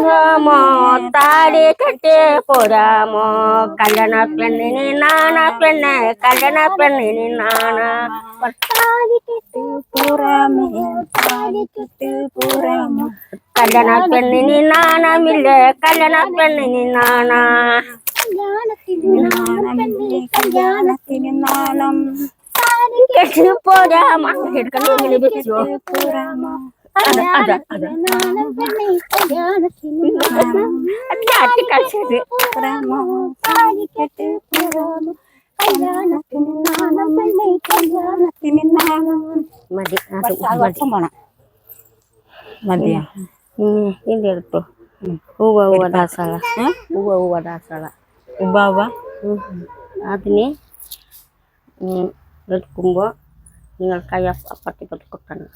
പോരാമോ താടി കെട്ടി പോരാമോ കല്യാണ പെണ്ണിന് നാണ പെണ്ണെ കല്യാണ പെണ്ണിന് നാണ താലി കെട്ട് പോരാമോ താലി കെട്ട് പോരാമോ കല്യാണ പെണ്ണിന് നാണമില്ലേ കല്യാണ പെണ്ണിന് നാണ കല്യാണത്തിന് നാണം പെണ്ണേ കല്യാണത്തിന് നാണം താലി കെട്ടി പോരാമോ ഇങ്ങനെ വെച്ചോ പോരാമോ അതാ നാണം പെണ്ണേ കല്യാണത്തിന് നാണം കളിച്ചത് പോരാമോ താലി കെട്ട് പോരാമോ കല്യാണത്തിന് നാണം പെണ്ണേ കല്യാണത്തിന് നാണം മതി വർഷം പോണം മതിയാ ഇതിൻ്റെ എടുത്തോ ഉവ്വ ദാസള ഉവ്വ ദാസള ഉബാവ അതിന് എടുക്കുമ്പോൾ നിങ്ങൾ കൈ അപ്പുറത്തിപ്പുറത്ത് കൊട്ടണം